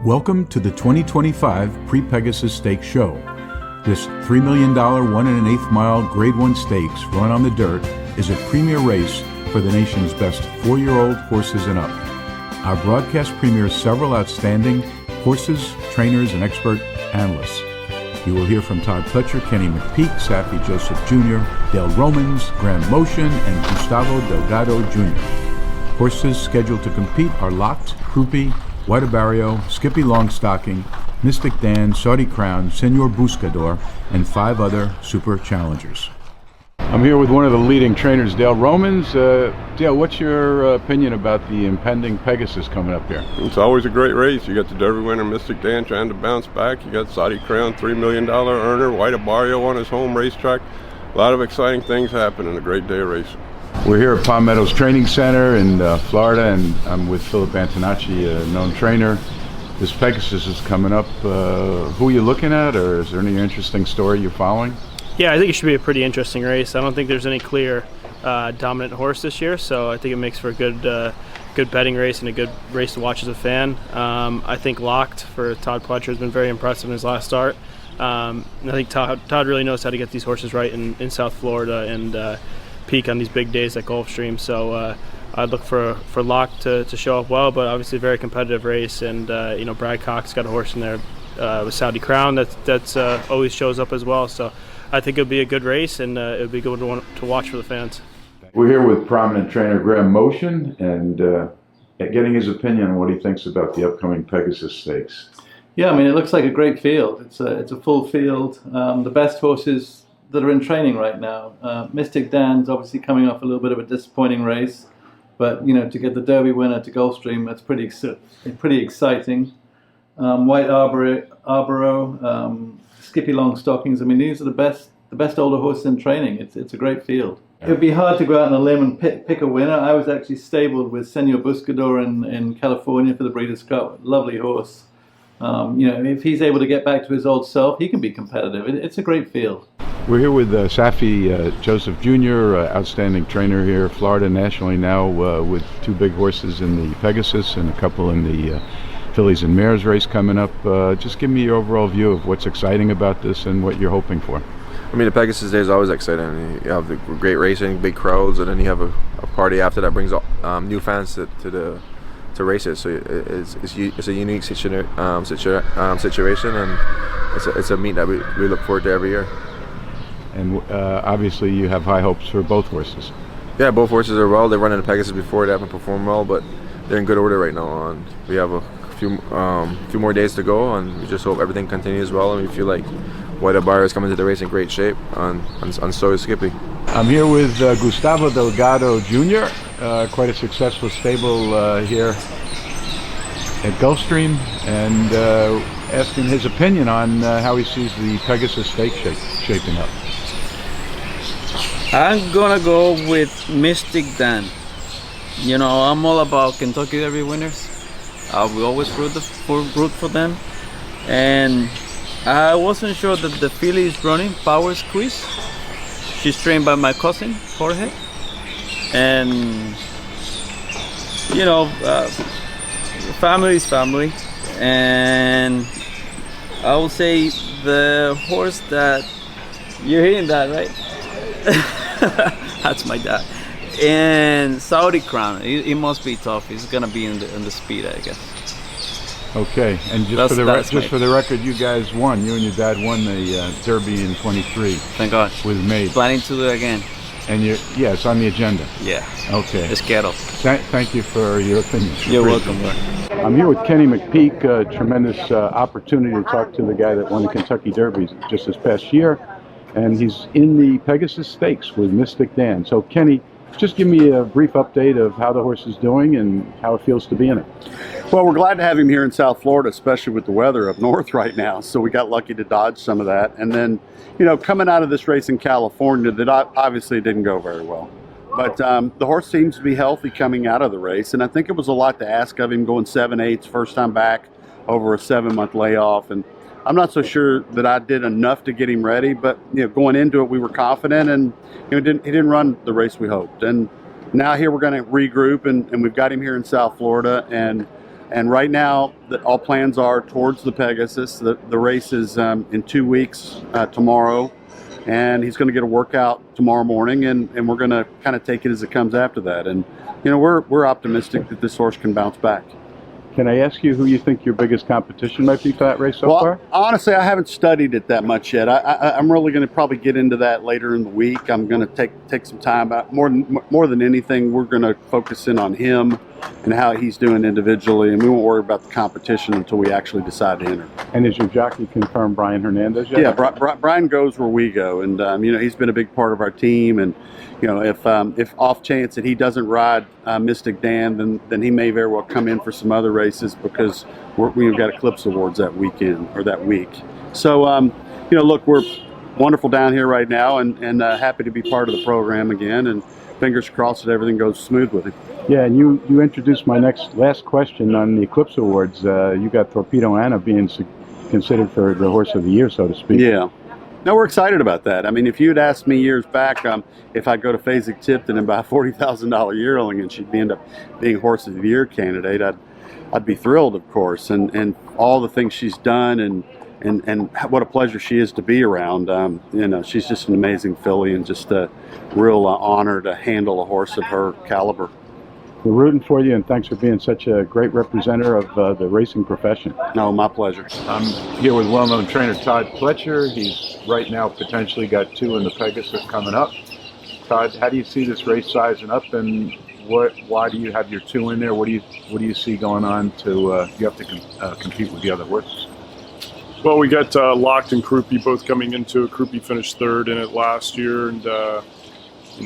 Welcome to the 2025 Pre-Pegasus Stakes Show. This $3 million 1 1/8 mile Grade 1 stakes run on the dirt is a premier race for the nation's best 4-year-old horses and up. Our broadcast premieres several outstanding horses, trainers, and expert analysts. You will hear from Todd Pletcher, Kenny McPeek, Safi Joseph Jr., Dale Romans, Graham Motion, and Gustavo Delgado Jr. Horses scheduled to compete are Locked, Croupi, White Barrio, Skippy Longstocking, Mystic Dan, Saudi Crown, Senor Buscador, and 5 other super challengers. I'm here with one of the leading trainers, Dale Romans. Dale, what's your opinion about the impending Pegasus coming up here? It's always a great race. You got the Derby winner, Mystic Dan, trying to bounce back. You got Saudi Crown, $3 million earner, White Barrio on his home racetrack. A lot of exciting things happening. A great day of racing. We're here at Palm Meadows Training Center in Florida, and I'm with Philip Antonacci, a known trainer. This Pegasus is coming up. Who are you looking at, or is there any interesting story you're following? Yeah, I think it should be a pretty interesting race. I don't think there's any clear dominant horse this year, so I think it makes for a good betting race and a good race to watch as a fan. I think Locked for Todd Pletcher has been very impressive in his last start. I think Todd really knows how to get these horses right in South Florida and peak on these big days at Gulfstream. So I'd look for Locked to show up well, but obviously a very competitive race. And Brad Cox got a horse in there with Saudi Crown that's always shows up as well. So I think it'll be a good race, and it'll be a good one to watch for the fans. We're here with prominent trainer Graham Motion, and getting his opinion on what he thinks about the upcoming Pegasus Stakes. Yeah, I mean, it looks like a great field. It's a full field. The best horses that are in training right now. Mystic Dan's obviously coming off a little bit of a disappointing race, but to get the Derby winner to Gulfstream, that's pretty exciting. White Arboro, Skippy Longstockings. I mean, these are the best older horses in training. It's a great field. It would be hard to go out on a limb and pick a winner. I was actually stabled with Senor Buscador in California for the Breeders' Cup. Lovely horse. If he's able to get back to his old self, he can be competitive. It's a great field. We're here with Safi Joseph Jr., outstanding trainer here, Florida nationally now, with 2 big horses in the Pegasus and a couple in the Fillies and Mares race coming up. Just give me your overall view of what's exciting about this and what you're hoping for. I mean, the Pegasus Day is always exciting. You have the great racing, big crowds, and then you have a party after that brings new fans to races. So it's a unique situation, and it's a meet that we look forward to every year. And obviously you have high hopes for both horses. Yeah, both horses are well. They're running the Pegasus before. They haven't performed well, but they're in good order right now. And we have a few more days to go, and we just hope everything continues well. And we feel like White Barrio is coming to the race in great shape, and so is Skippy. I'm here with Gustavo Delgado Jr., quite a successful stable here at Gulfstream, and asking his opinion on how he sees the Pegasus Stakes shaping up. I'm gonna go with Mystic Dan. I'm all about Kentucky Derby winners. We always root for them, and I wasn't sure that the filly is running Power Squeeze. She's trained by my cousin Jorge, and family is family, and I will say the horse that you're hearing that, right? That's my dad. And Saudi Crown, it must be tough. He's gonna be in the speed, I guess. Okay, and just for the record, you guys won. You and your dad won the Derby in 23. Thank God. With Maid. Planning to do it again. And it's on the agenda. Yeah. Okay. It's kettle. Thank you for your opinion. You're welcome. I'm here with Kenny McPeek. A tremendous opportunity to talk to the guy that won the Kentucky Derby just this past year, and he's in the Pegasus Stakes with Mystic Dan. So Kenny, just give me a brief update of how the horse is doing and how it feels to be in it. Well, we're glad to have him here in South Florida, especially with the weather up north right now. So we got lucky to dodge some of that. And then, coming out of this race in California, that obviously didn't go very well. But the horse seems to be healthy coming out of the race. And I think it was a lot to ask of him, going 7/8, first time back over a 7-month layoff. And I'm not so sure that I did enough to get him ready, but going into it, we were confident, and he didn't run the race we hoped. And now here we're going to regroup, and we've got him here in South Florida, and And right now, all plans are towards the Pegasus. The race is in 2 weeks tomorrow, and he's going to get a workout tomorrow morning, and we're going to kind of take it as it comes after that. And we're optimistic that this horse can bounce back. Can I ask you who you think your biggest competition might be for that race so far? Honestly, I haven't studied it that much yet. I'm really going to probably get into that later in the week. I'm going to take some time. More than anything, we're going to focus in on him and how he's doing individually, and we won't worry about the competition until we actually decide to enter. And is your jockey confirmed Brian Hernandez yet? Yeah, Brian goes where we go, and he's been a big part of our team. And if off chance that he doesn't ride Mystic Dan, then he may very well come in for some other races, because we've got Eclipse Awards that weekend or that week. So look, we're wonderful down here right now, and happy to be part of the program again, and fingers crossed that everything goes smooth with him. Yeah, and you introduced my last question on the Eclipse Awards. You got Torpedo Anna being considered for the Horse of the Year, so to speak. Yeah. No, we're excited about that. I mean, if you had asked me years back if I'd go to Fasig Tipton and buy a $40,000 yearling and she'd end up being Horse of the Year candidate, I'd be thrilled, of course. And all the things she's done and what a pleasure she is to be around. She's just an amazing filly, and just a real honor to handle a horse of her caliber. We're rooting for you, and thanks for being such a great representative of the racing profession. No, my pleasure. I'm here with well-known trainer Todd Fletcher. He's right now potentially got 2 in the Pegasus coming up. Todd, how do you see this race sizing up, and why do you have your 2 in there? What do you see going on to you have to compete with the other horses? Well, we got Locked and Krupe both coming into it. Krupe finished 3rd in it last year, and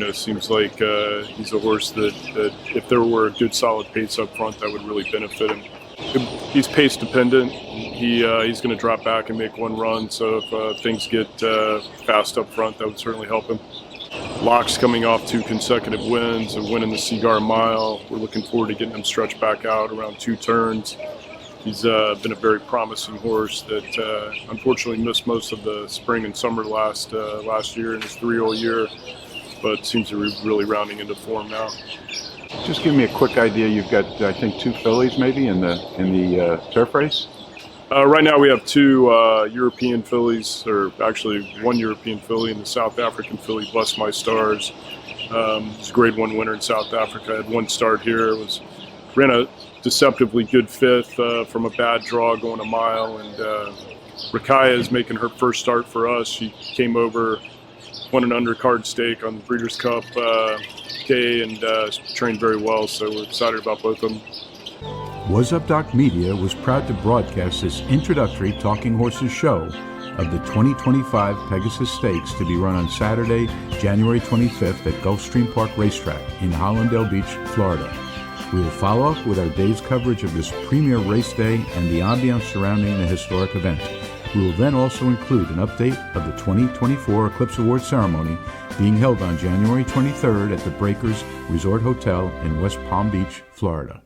it seems like he's a horse that if there were a good solid pace up front, that would really benefit him. He's pace dependent. He's going to drop back and make one run, so if things get fast up front, that would certainly help him. Locke's coming off 2 consecutive wins, a win in the Cigar Mile. We're looking forward to getting him stretched back out around 2 turns. He's been a very promising horse that unfortunately missed most of the spring and summer last year in his 3-year-old year, but seems to be really rounding into form now. Just give me a quick idea. You've got, I think, 2 fillies maybe in the turf race? Right now we have 2 European fillies, or actually 1 European filly and the South African filly, Bless My Stars. He's a Grade 1 winner in South Africa. Had 1 start here. Ran a deceptively good 5th from a bad draw going a mile, and Rakaya is making her first start for us. She came over, won an undercard stake on the Breeders' Cup day, and trained very well, so we're excited about both of them. Was Up Doc Media was proud to broadcast this introductory Talking Horses show of the 2025 Pegasus Stakes to be run on Saturday, January 25th at Gulfstream Park Racetrack in Hollandale Beach, Florida. We will follow up with our day's coverage of this premier race day and the ambiance surrounding the historic event. We will then also include an update of the 2024 Eclipse Award ceremony being held on January 23rd at the Breakers Resort Hotel in West Palm Beach, Florida.